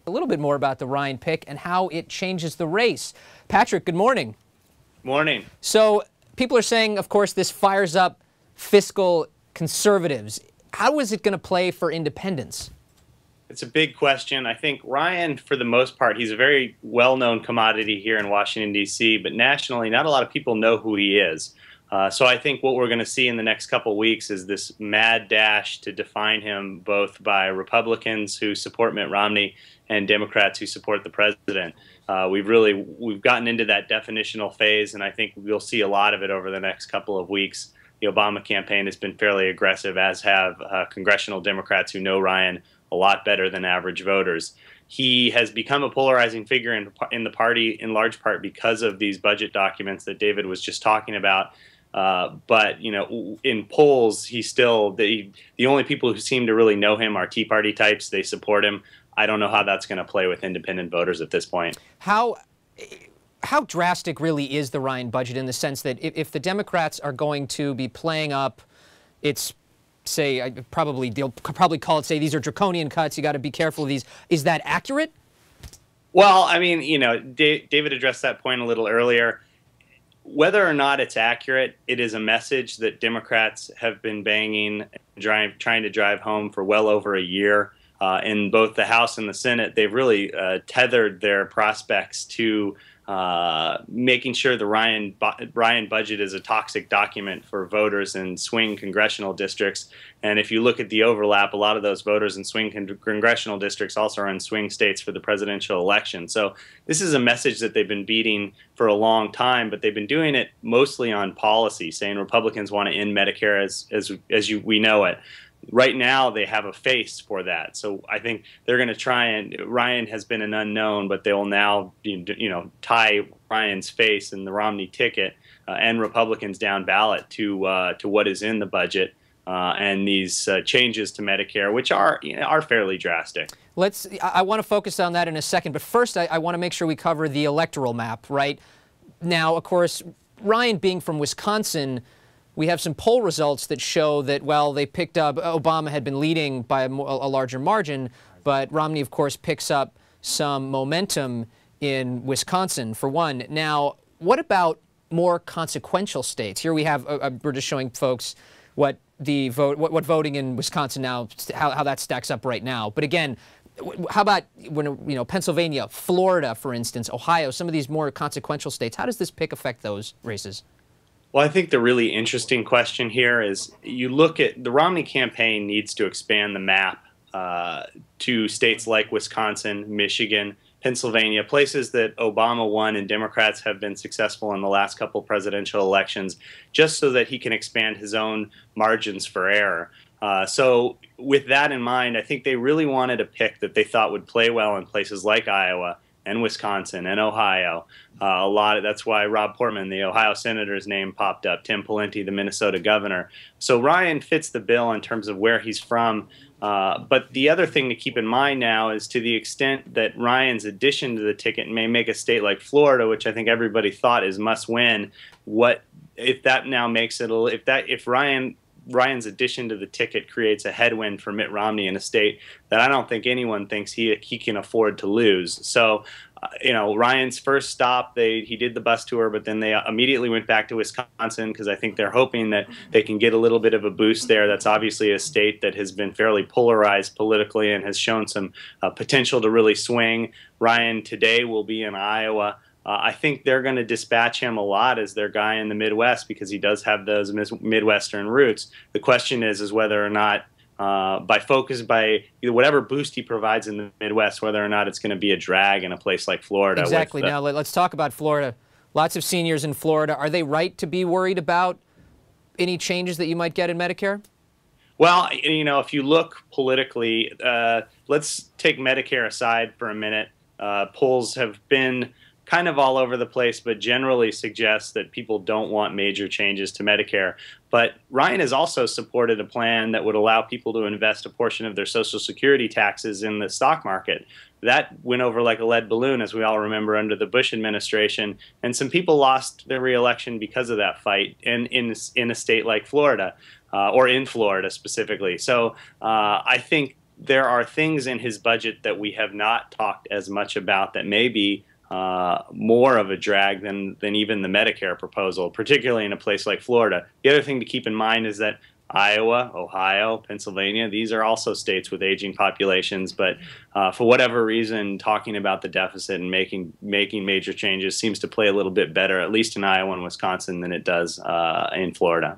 A little bit more about the Ryan pick and how it changes the race. Patrick, good morning. Morning. So people are saying, of course, this fires up fiscal conservatives. How is it going to play for independents? It's a big question. I think Ryan, for the most part, he's a very well-known commodity here in Washington, D.C., but nationally, not a lot of people know who he is. So I think what we're going to see in the next couple of weeks is this mad dash to define him both by Republicans who support Mitt Romney and Democrats who support the president. We've gotten into that definitional phase, and I think we'll see a lot of it over the next couple of weeks. The Obama campaign has been fairly aggressive, as have congressional Democrats who know Ryan a lot better than average voters. He has become a polarizing figure in the party in large part because of these budget documents that David was just talking about. But, you know, in polls, he's still the only people who seem to really know him are Tea Party types. They support him. I don't know how that's going to play with independent voters at this point. How drastic really is the Ryan budget in the sense that if the Democrats are going to be playing up its, say, they'll probably call it, say, these are draconian cuts, you got to be careful of these. Is that accurate? Well, I mean, you know, David addressed that point a little earlier. Whether or not it's accurate, it is a message that Democrats have been banging, trying to drive home for well over a year. In both the House and the Senate, they've really tethered their prospects to making sure the Ryan budget is a toxic document for voters in swing congressional districts. And if you look at the overlap, a lot of those voters in swing congressional districts also are in swing states for the presidential election. So this is a message that they've been beating for a long time, but they've been doing it mostly on policy, saying Republicans want to end Medicare as we know it. Right now, they have a face for that. So I think they're going to try and Ryan has been an unknown, but they will now, tie Ryan's face and the Romney ticket and Republicans down ballot to what is in the budget and these changes to Medicare, which are fairly drastic. I want to focus on that in a second, but first I want to make sure we cover the electoral map. Right now, of course, Ryan being from Wisconsin, we have some poll results that show that, well, they picked up, Obama had been leading by a larger margin, but Romney, of course, picks up some momentum in Wisconsin, for one. Now, what about more consequential states? Here we have, we're just showing folks what voting in Wisconsin now, how that stacks up right now. But again, how about Pennsylvania, Florida, for instance, Ohio, some of these more consequential states? How does this pick affect those races? Well, I think the really interesting question here is you look at the Romney campaign needs to expand the map to states like Wisconsin, Michigan, Pennsylvania, places that Obama won and Democrats have been successful in the last couple presidential elections, just so that he can expand his own margins for error. So with that in mind, I think they really wanted a pick that they thought would play well in places like Iowa and Wisconsin and Ohio. That's why Rob Portman, the Ohio senator's name, popped up. Tim Pawlenty, the Minnesota governor. So Ryan fits the bill in terms of where he's from. But the other thing to keep in mind now is to the extent that Ryan's addition to the ticket may make a state like Florida, which I think everybody thought is must win. What if that now makes it? If Ryan's addition to the ticket creates a headwind for Mitt Romney in a state that I don't think anyone thinks he can afford to lose. So, Ryan's first stop, he did the bus tour, but then they immediately went back to Wisconsin because I think they're hoping that they can get a little bit of a boost there. That's obviously a state that has been fairly polarized politically and has shown some potential to really swing. Ryan today will be in Iowa. I think they're going to dispatch him a lot as their guy in the Midwest because he does have those Midwestern roots. The question is whether or not, by whatever boost he provides in the Midwest, whether or not it's going to be a drag in a place like Florida. Exactly. Now let's talk about Florida. Lots of seniors in Florida. Are they right to be worried about any changes that you might get in Medicare? Well, if you look politically, let's take Medicare aside for a minute. Polls have been kind of all over the place, but generally suggests that people don't want major changes to Medicare. But Ryan has also supported a plan that would allow people to invest a portion of their Social Security taxes in the stock market. That went over like a lead balloon, as we all remember, under the Bush administration. And some people lost their reelection because of that fight in a state like Florida, or in Florida specifically. So I think there are things in his budget that we have not talked as much about that may be more of a drag than even the Medicare proposal, particularly in a place like Florida. The other thing to keep in mind is that Iowa, Ohio, Pennsylvania, these are also states with aging populations, but for whatever reason, talking about the deficit and making major changes seems to play a little bit better, at least in Iowa and Wisconsin, than it does in Florida.